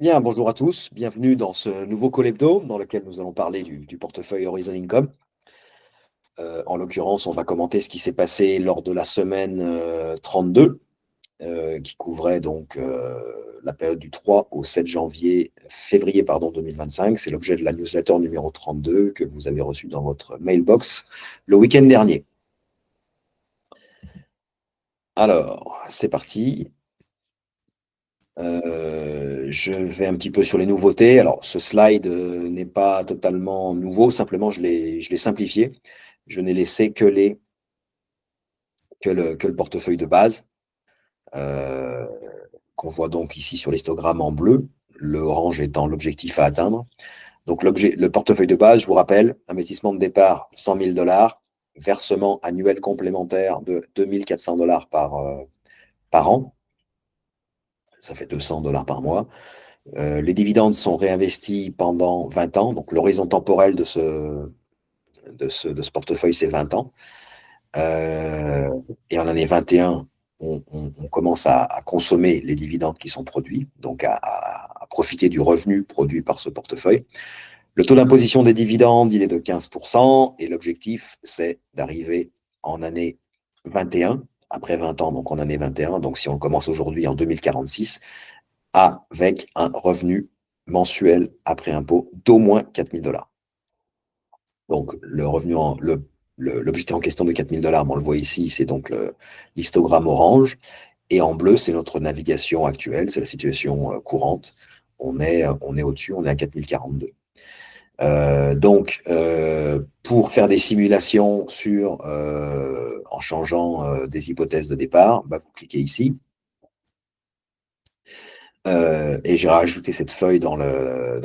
Bien, bonjour à tous, bienvenue dans ce nouveau call hebdo dans lequel nous allons parler du portefeuille Horizon Income. En l'occurrence, on va commenter ce qui s'est passé lors de la semaine 32, qui couvrait donc la période du 3 au 7 février pardon, 2025. C'est l'objet de la newsletter numéro 32 que vous avez reçue dans votre mailbox le week-end dernier. Alors, c'est parti. Je vais un petit peu sur les nouveautés. Alors, ce slide n'est pas totalement nouveau, simplement je l'ai simplifié. Je n'ai laissé que le portefeuille de base, euh, qu'on voit donc ici sur l'histogramme en bleu, le orange étant l'objectif à atteindre. Donc, le portefeuille de base, je vous rappelle, investissement de départ 100 000 $, versement annuel complémentaire de 2 400 $ par an. Ça fait 200 $ par mois. Les dividendes sont réinvestis pendant 20 ans. Donc, l'horizon temporel de ce portefeuille, c'est 20 ans. Et en année 21, on commence à consommer les dividendes qui sont produits, donc à profiter du revenu produit par ce portefeuille. Le taux d'imposition des dividendes, il est de 15%, et l'objectif, c'est d'arriver en année 21, après 20 ans, donc en année 21, donc si on commence aujourd'hui en 2046, avec un revenu mensuel après impôt d'au moins 4 000 $. Donc, l'objectif en question de 4 000 $, on le voit ici, c'est donc l'histogramme orange. Et en bleu, c'est notre navigation actuelle, c'est la situation courante. On est au-dessus, on est à 4 042. Donc, pour faire des simulations en changeant des hypothèses de départ, vous cliquez ici. Et j'ai rajouté cette feuille dans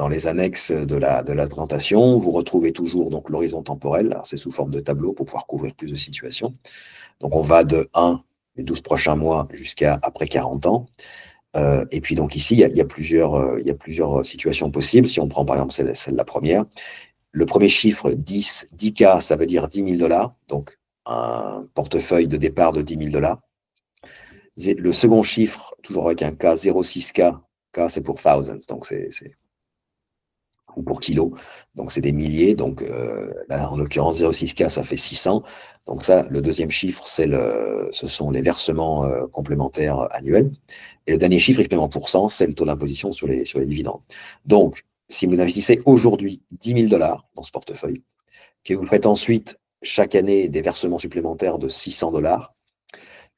les annexes de la présentation. Vous retrouvez toujours donc l'horizon temporel. C'est sous forme de tableau pour pouvoir couvrir plus de situations. Donc, on va de 1, les 12 prochains mois, jusqu'à après 40 ans. Et puis, donc ici, il y a plusieurs situations possibles. Si on prend par exemple celle de la première, le premier chiffre, 10K, ça veut dire 10 000 $. Donc, un portefeuille de départ de 10 000 $. Le second chiffre, toujours avec un K, 0,6K, K c'est pour thousands, donc ou pour kilo, donc c'est des milliers, donc là en l'occurrence 0,6K ça fait 600, donc ça le deuxième chiffre ce sont les versements complémentaires annuels, et le dernier chiffre équivalent en pourcent, c'est le taux d'imposition sur les dividendes. Donc si vous investissez aujourd'hui 10 000 $ dans ce portefeuille, que vous faites ensuite chaque année des versements supplémentaires de 600 $,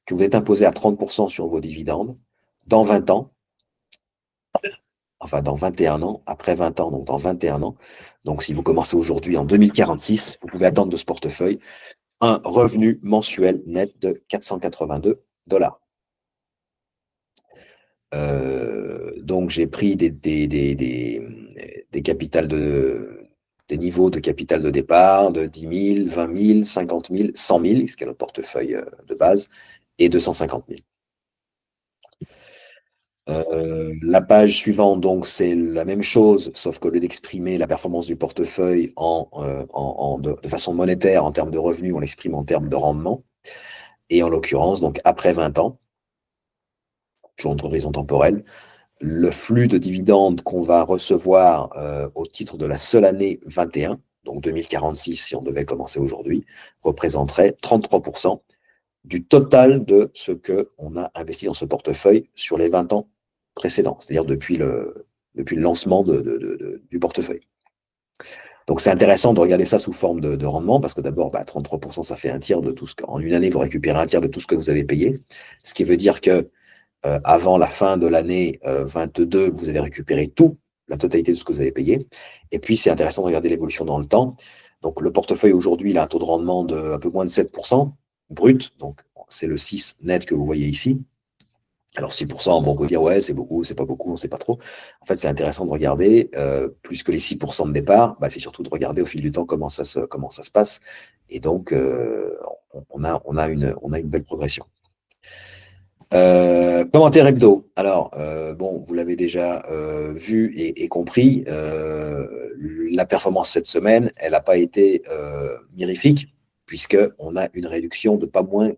que vous êtes imposé à 30% sur vos dividendes, dans 20 ans, enfin dans 21 ans, après 20 ans, donc dans 21 ans, donc si vous commencez aujourd'hui en 2046, vous pouvez attendre de ce portefeuille un revenu mensuel net de 482 $. Donc j'ai pris des capitales des niveaux de capital de départ de 10 000, 20 000, 50 000, 100 000, ce qui est notre portefeuille de base, et 250 000. La page suivante, donc, c'est la même chose, sauf qu'au lieu d'exprimer la performance du portefeuille de façon monétaire, en termes de revenus, on l'exprime en termes de rendement. Et en l'occurrence, donc après 20 ans, toujours notre horizon temporel, le flux de dividendes qu'on va recevoir au titre de la seule année 21, donc 2046 si on devait commencer aujourd'hui, représenterait 33% du total de ce qu'on a investi dans ce portefeuille sur les 20 ans précédents, c'est-à-dire depuis le lancement du portefeuille. Donc, c'est intéressant de regarder ça sous forme de rendement, parce que d'abord, 33%, ça fait un tiers de tout ce qu'en une année, vous récupérez un tiers de tout ce que vous avez payé, ce qui veut dire que avant la fin de l'année 22, vous avez récupéré tout, la totalité de ce que vous avez payé. Et puis, c'est intéressant de regarder l'évolution dans le temps. Donc, le portefeuille aujourd'hui, il a un taux de rendement de un peu moins de 7% brut. Donc, c'est le 6 net que vous voyez ici. Alors 6%, bon, on peut dire, ouais, c'est beaucoup, c'est pas beaucoup, on ne sait pas trop. En fait, c'est intéressant de regarder, plus que les 6% de départ, c'est surtout de regarder au fil du temps comment ça se passe. Et donc, on a une belle progression. Commentaire hebdo. Alors, bon, vous l'avez déjà vu et compris, la performance cette semaine, elle n'a pas été mirifique, puisqu'on a une réduction de pas moins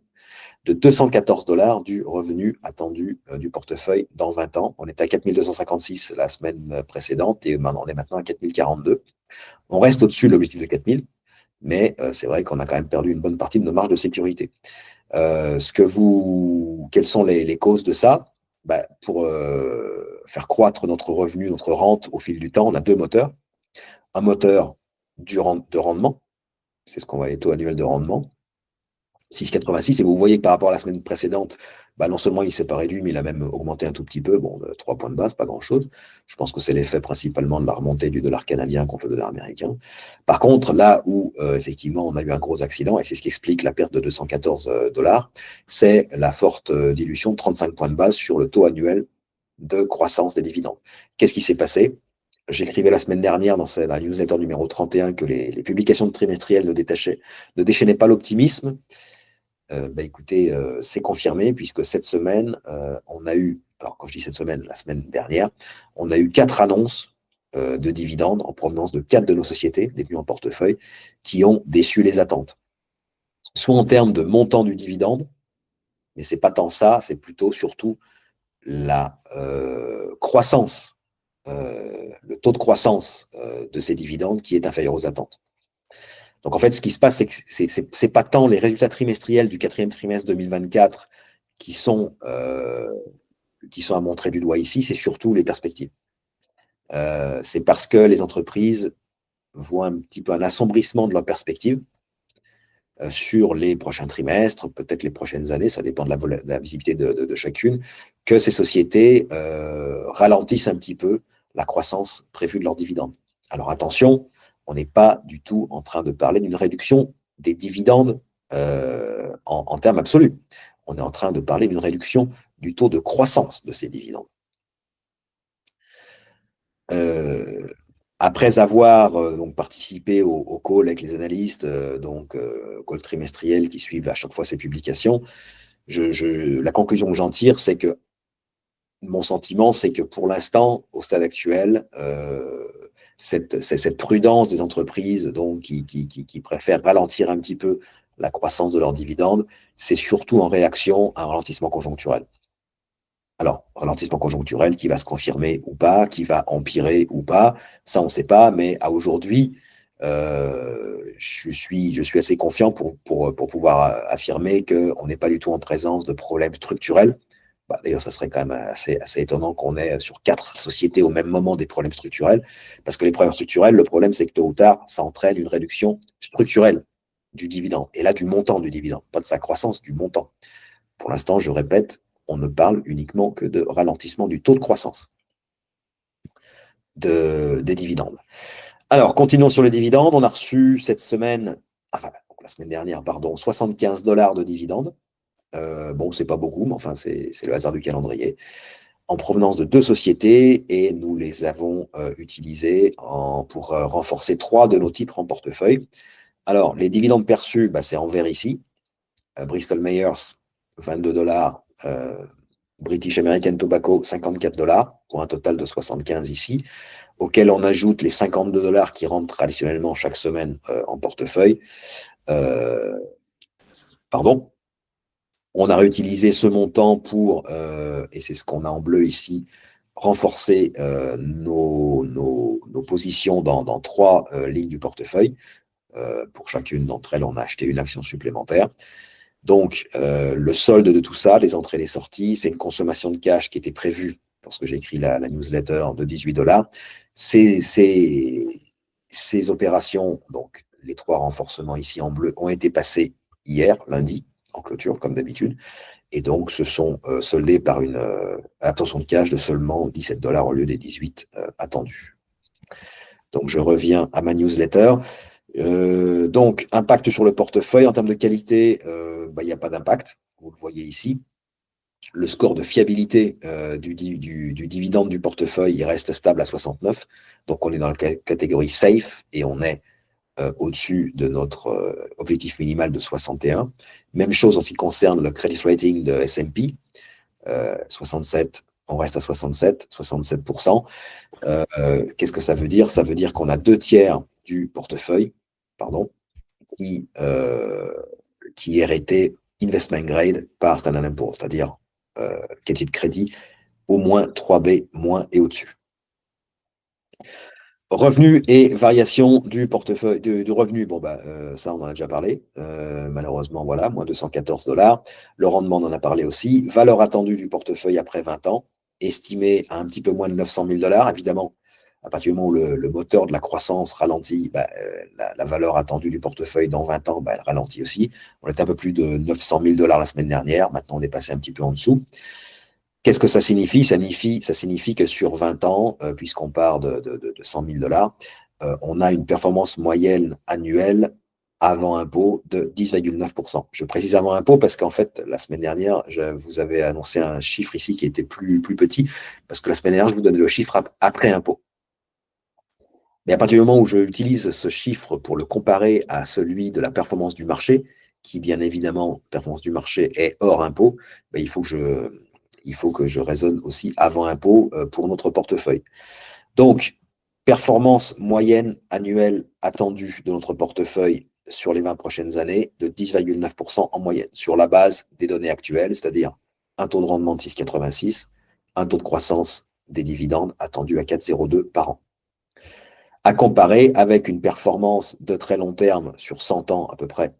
de 214 $ du revenu attendu du portefeuille dans 20 ans. On était à 4256 la semaine précédente et on est maintenant à 4042. On reste au-dessus de l'objectif de 4000, mais c'est vrai qu'on a quand même perdu une bonne partie de nos marges de sécurité. Quelles sont les causes de ça? Pour faire croître notre revenu, notre rente au fil du temps, on a deux moteurs. Un moteur de rendement, c'est ce qu'on voit les taux annuels de rendement, 6,86, et vous voyez que par rapport à la semaine précédente, non seulement il ne s'est pas réduit, mais il a même augmenté un tout petit peu, 3 points de base, pas grand-chose. Je pense que c'est l'effet principalement de la remontée du dollar canadien contre le dollar américain. Par contre, là où effectivement on a eu un gros accident, et c'est ce qui explique la perte de 214 $, c'est la forte dilution de 35 points de base sur le taux annuel de croissance des dividendes. Qu'est-ce qui s'est passé? J'écrivais la semaine dernière dans la newsletter numéro 31 que les publications de trimestrielles ne déchaînaient pas l'optimisme. Écoutez, c'est confirmé puisque cette semaine, on a eu, alors quand je dis cette semaine, la semaine dernière, on a eu 4 annonces de dividendes en provenance de 4 de nos sociétés détenues en portefeuille qui ont déçu les attentes. Soit en termes de montant du dividende, mais c'est pas tant ça, c'est plutôt surtout la croissance, le taux de croissance de ces dividendes qui est inférieur aux attentes. Donc, en fait, ce qui se passe, c'est que ce n'est pas tant les résultats trimestriels du 4e trimestre 2024 qui sont à montrer du doigt ici, c'est surtout les perspectives. C'est parce que les entreprises voient un petit peu un assombrissement de leurs perspectives sur les prochains trimestres, peut-être les prochaines années, ça dépend de la visibilité de chacune, que ces sociétés ralentissent un petit peu la croissance prévue de leurs dividendes. Alors attention, on n'est pas du tout en train de parler d'une réduction des dividendes en termes absolus. On est en train de parler d'une réduction du taux de croissance de ces dividendes. Après avoir donc participé au call avec les analystes, call trimestriel qui suivent à chaque fois ces publications, la conclusion que j'en tire, c'est que mon sentiment, c'est que pour l'instant, au stade actuel, cette prudence des entreprises donc, qui préfèrent ralentir un petit peu la croissance de leurs dividendes, c'est surtout en réaction à un ralentissement conjoncturel. Alors, ralentissement conjoncturel qui va se confirmer ou pas, qui va empirer ou pas, ça on ne sait pas, mais à aujourd'hui, je suis assez confiant pour pouvoir affirmer qu'on n'est pas du tout en présence de problèmes structurels. D'ailleurs, ça serait quand même assez étonnant qu'on ait sur 4 sociétés au même moment des problèmes structurels, parce que les problèmes structurels, le problème c'est que tôt ou tard, ça entraîne une réduction structurelle du dividende, et là du montant du dividende, pas de sa croissance, du montant. Pour l'instant, je répète, on ne parle uniquement que de ralentissement du taux de croissance des dividendes. Alors, continuons sur les dividendes. On a reçu cette semaine, la semaine dernière, 75 $ de dividendes. C'est pas beaucoup, mais enfin, c'est le hasard du calendrier, en provenance de 2 sociétés, et nous les avons utilisés pour renforcer 3 de nos titres en portefeuille. Alors, les dividendes perçus, c'est en vert ici. Bristol Myers, 22 $. British American Tobacco, 54 $, pour un total de 75 ici, auquel on ajoute les 52 $ qui rentrent traditionnellement chaque semaine en portefeuille. On a réutilisé ce montant pour, et c'est ce qu'on a en bleu ici, renforcer nos positions dans 3 lignes du portefeuille. Pour chacune d'entre elles, on a acheté une action supplémentaire. Donc, le solde de tout ça, les entrées et les sorties, c'est une consommation de cash qui était prévue lorsque j'ai écrit la newsletter de 18 $. Ces opérations, donc les 3 renforcements ici en bleu, ont été passés hier, lundi, en clôture, comme d'habitude, et donc se sont soldés par une absorption de cash de seulement 17 $ au lieu des 18 attendus. Donc, je reviens à ma newsletter. Donc, impact sur le portefeuille. En termes de qualité, il n'y a pas d'impact. Vous le voyez ici. Le score de fiabilité du dividende du portefeuille, il reste stable à 69. Donc, on est dans la catégorie safe et on est au-dessus de notre objectif minimal de 61. Même chose en ce qui concerne le credit rating de S&P. 67, on reste à 67%. Qu'est-ce que ça veut dire? Ça veut dire qu'on a 2/3 du portefeuille qui est raté investment grade par Standard & Poor's, c'est-à-dire qualité de crédit au moins 3B- et au-dessus. Revenu et variation du portefeuille du revenu. Bon, ça, on en a déjà parlé. Malheureusement, voilà, moins 214 $. Le rendement, on en a parlé aussi. Valeur attendue du portefeuille après 20 ans, estimée à un petit peu moins de 900 000 $. Évidemment, à partir du moment où le moteur de la croissance ralentit, la valeur attendue du portefeuille dans 20 ans, elle ralentit aussi. On était un peu plus de 900 000 $ la semaine dernière. Maintenant, on est passé un petit peu en dessous. Qu'est-ce que ça signifie? Ça signifie que sur 20 ans, puisqu'on part de 100 000 $, on a une performance moyenne annuelle avant impôt de 10,9%. Je précise avant impôt parce qu'en fait, la semaine dernière, je vous avais annoncé un chiffre ici qui était plus petit, parce que la semaine dernière, je vous donnais le chiffre après impôt. Mais à partir du moment où j'utilise ce chiffre pour le comparer à celui de la performance du marché, qui bien évidemment, performance du marché est hors impôt, il faut que je raisonne aussi avant impôt pour notre portefeuille. Donc, performance moyenne annuelle attendue de notre portefeuille sur les 20 prochaines années de 10,9% en moyenne, sur la base des données actuelles, c'est-à-dire un taux de rendement de 6,86, un taux de croissance des dividendes attendu à 4,02 par an, à comparer avec une performance de très long terme sur 100 ans à peu près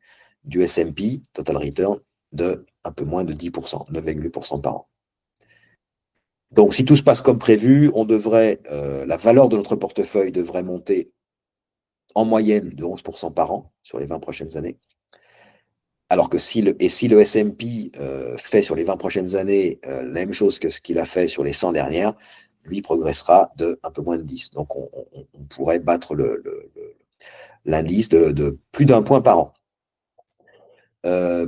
du S&P, Total Return, de un peu moins de 10%, 9,8% par an. Donc, si tout se passe comme prévu, la valeur de notre portefeuille devrait monter en moyenne de 11% par an sur les 20 prochaines années. Alors que si le S&P fait sur les 20 prochaines années la même chose que ce qu'il a fait sur les 100 dernières, lui progressera de un peu moins de 10. Donc, on pourrait battre l'indice de plus d'un point par an.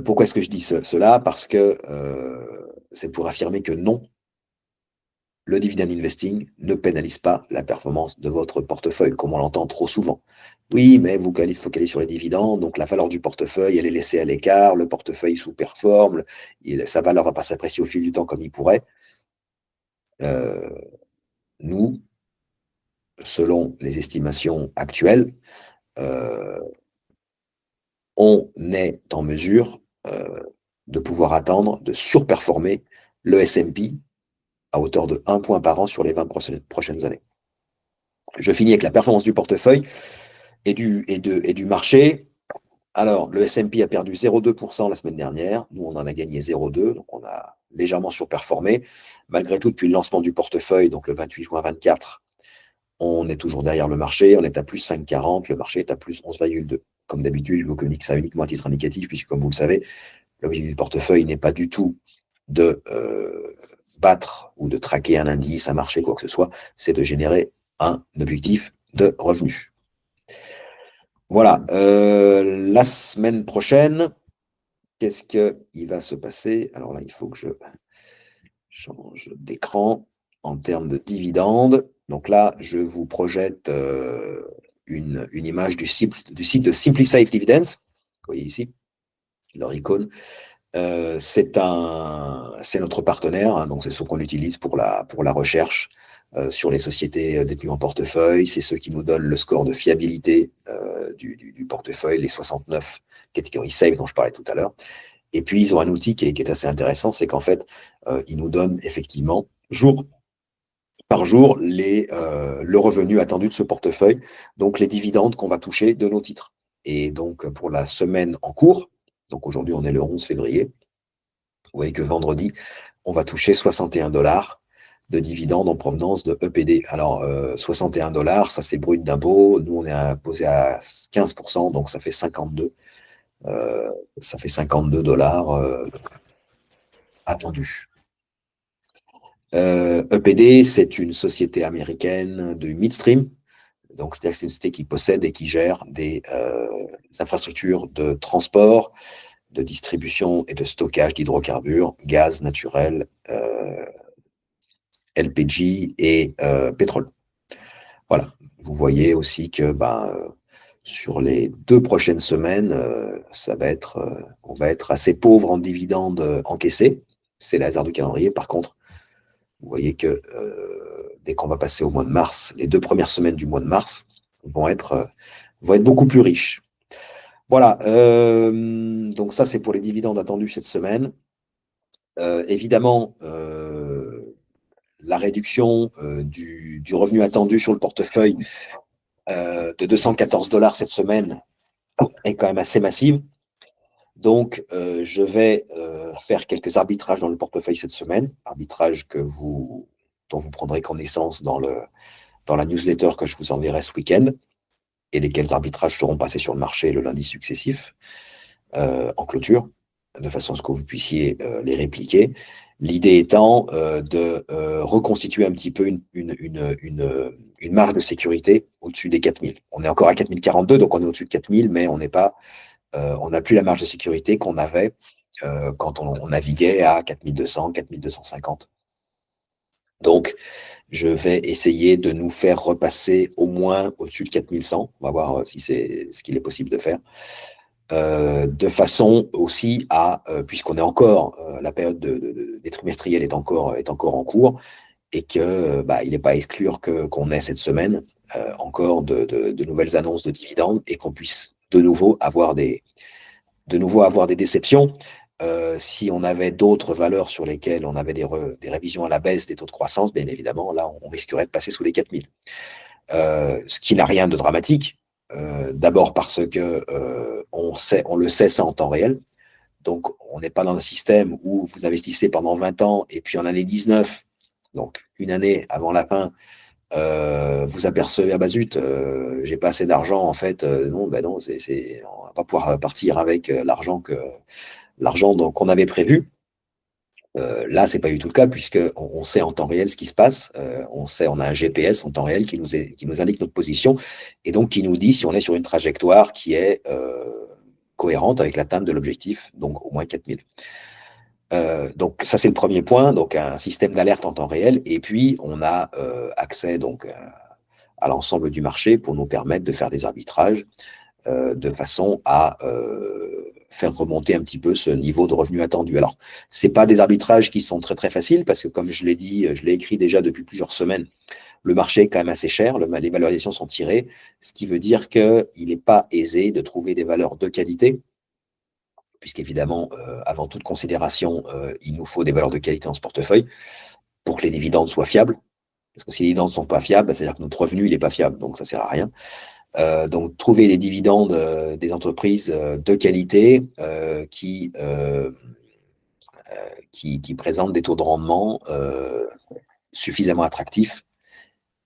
Pourquoi est-ce que je dis cela? Parce que c'est pour affirmer que non, le dividend investing ne pénalise pas la performance de votre portefeuille, comme on l'entend trop souvent. Oui, mais vous focalisez sur les dividendes, donc la valeur du portefeuille, elle est laissée à l'écart, le portefeuille sous-performe, sa valeur ne va pas s'apprécier au fil du temps comme il pourrait. Nous, selon les estimations actuelles, on est en mesure de pouvoir de surperformer le S&P à hauteur de 1 point par an sur les 20 prochaines années. Je finis avec la performance du portefeuille et du marché. Alors, le S&P a perdu 0,2% la semaine dernière. Nous, on en a gagné 0,2%, donc on a légèrement surperformé. Malgré tout, depuis le lancement du portefeuille, donc le 28 juin 2024, on est toujours derrière le marché. On est à plus 5,40. Le marché est à plus 11,2. Comme d'habitude, je vous communique ça uniquement à titre indicatif, puisque, comme vous le savez, l'objectif du portefeuille n'est pas du tout de battre ou de traquer un indice, un marché, quoi que ce soit. C'est de générer un objectif de revenu. Voilà. La semaine prochaine, qu'est-ce qu'il va se passer? Alors là, il faut que je change d'écran en termes de dividendes. Donc là, je vous projette une image du site de SimpliSafe Dividends. Vous voyez ici leur icône. C'est notre partenaire, hein, donc c'est ce qu'on utilise pour la recherche sur les sociétés détenues en portefeuille. C'est ceux qui nous donnent le score de fiabilité du portefeuille, les 69 catégories safe dont je parlais tout à l'heure. Et puis, ils ont un outil qui est assez intéressant, c'est qu'en fait, ils nous donnent effectivement, jour par jour, le revenu attendu de ce portefeuille, donc les dividendes qu'on va toucher de nos titres. Et donc, pour la semaine en cours, donc aujourd'hui, on est le 11 février, vous voyez que vendredi, on va toucher 61 $ de dividendes en provenance de EPD. Alors, 61 $, ça c'est brut d'impôt. Nous, on est imposé à 15%, donc ça fait 52. Ça fait 52 $ attendus. EPD, c'est une société américaine de midstream. Donc, c'est-à-dire que c'est une société qui possède et qui gère des infrastructures de transport, de distribution et de stockage d'hydrocarbures, gaz naturel, LPG et pétrole. Voilà. Vous voyez aussi que sur les 2 prochaines semaines, on va être assez pauvre en dividendes encaissés. C'est le hasard du calendrier. Par contre, vous voyez que dès qu'on va passer au mois de mars, les 2 premières semaines du mois de mars vont être beaucoup plus riches. Voilà, donc ça, c'est pour les dividendes attendus cette semaine. Évidemment, la réduction du revenu attendu sur le portefeuille de 214 dollars cette semaine est quand même assez massive. Donc, je vais faire quelques arbitrages dans le portefeuille cette semaine, arbitrages dont vous prendrez connaissance dans la newsletter que je vous enverrai ce week-end, et lesquels arbitrages seront passés sur le marché le lundi successif en clôture, de façon à ce que vous puissiez les répliquer. L'idée étant de reconstituer un petit peu une marge de sécurité au-dessus des 4000. On est encore à 4042, donc on est au-dessus de 4000, mais on n'est pas on n'a plus la marge de sécurité qu'on avait quand on naviguait à 4200, 4250. Donc, je vais essayer de nous faire repasser au moins au-dessus de 4100. On va voir si c'est ce qu'il est possible de faire. De façon aussi à, puisqu'on est encore, la période des trimestriels est encore en cours, et que il n'est pas à exclure qu'on ait cette semaine encore de nouvelles annonces de dividendes et qu'on puisse de nouveau avoir des déceptions. Si on avait d'autres valeurs sur lesquelles on avait des révisions à la baisse des taux de croissance, bien évidemment, là, on risquerait de passer sous les 4000. Ce qui n'a rien de dramatique. D'abord parce que on le sait ça en temps réel. Donc, on n'est pas dans un système où vous investissez pendant 20 ans et puis en année 19, donc une année avant la fin, vous apercevez, ah bah zut, j'ai pas assez d'argent, en fait, non, non, on va pas pouvoir partir avec l'argent qu'on avait prévu. Là, c'est pas du tout le cas, puisque on sait en temps réel ce qui se passe. On a un GPS en temps réel qui nous indique notre position, et donc qui nous dit si on est sur une trajectoire qui est cohérente avec l'atteinte de l'objectif, donc au moins 4000. Donc ça, c'est le premier point, donc un système d'alerte en temps réel, et puis on a accès donc à l'ensemble du marché pour nous permettre de faire des arbitrages de façon à faire remonter un petit peu ce niveau de revenu attendu. Alors, ce n'est pas des arbitrages qui sont très très faciles, parce que comme je l'ai dit, je l'ai écrit déjà depuis plusieurs semaines, le marché est quand même assez cher, les valorisations sont tirées, ce qui veut dire qu'il n'est pas aisé de trouver des valeurs de qualité, puisqu'évidemment, avant toute considération, il nous faut des valeurs de qualité dans ce portefeuille pour que les dividendes soient fiables. Parce que si les dividendes ne sont pas fiables, c'est-à-dire que notre revenu n'est pas fiable, donc ça ne sert à rien. Donc, trouver des dividendes des entreprises de qualité qui présentent des taux de rendement suffisamment attractifs,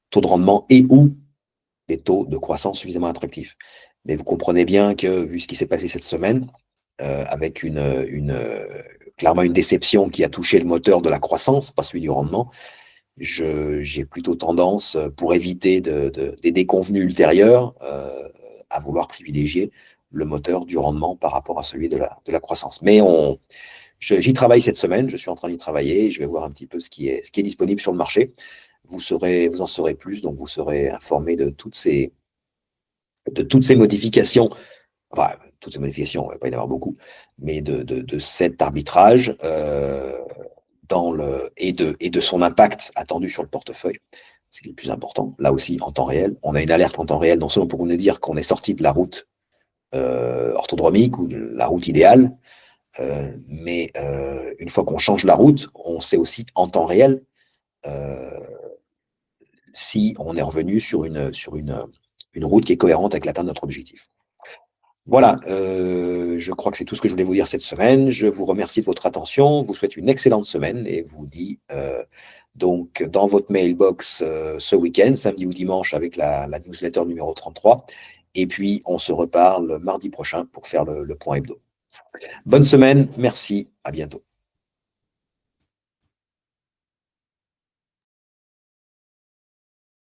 taux de rendement et ou des taux de croissance suffisamment attractifs. Mais vous comprenez bien que, vu ce qui s'est passé cette semaine, avec clairement une déception qui a touché le moteur de la croissance, pas celui du rendement, j'ai plutôt tendance, pour éviter des déconvenues ultérieures, à vouloir privilégier le moteur du rendement par rapport à celui de la croissance. Mais j'y travaille cette semaine, je suis en train d'y travailler, et je vais voir un petit peu ce qui est disponible sur le marché. Vous en saurez plus, donc vous serez informé de toutes ces modifications. Enfin, toutes ces modifications, il ne va pas y en avoir beaucoup, mais de cet arbitrage et de son impact attendu sur le portefeuille. C'est le plus important. Là aussi, en temps réel, on a une alerte en temps réel, non seulement pour nous dire qu'on est sorti de la route orthodromique ou de la route idéale, mais une fois qu'on change la route, on sait aussi en temps réel si on est revenu sur une route qui est cohérente avec l'atteinte de notre objectif. Voilà, je crois que c'est tout ce que je voulais vous dire cette semaine. Je vous remercie de votre attention, vous souhaite une excellente semaine et vous dis donc dans votre mailbox ce week-end, samedi ou dimanche, avec la newsletter numéro 33. Et puis, on se reparle mardi prochain pour faire le point hebdo. Bonne semaine, merci, à bientôt.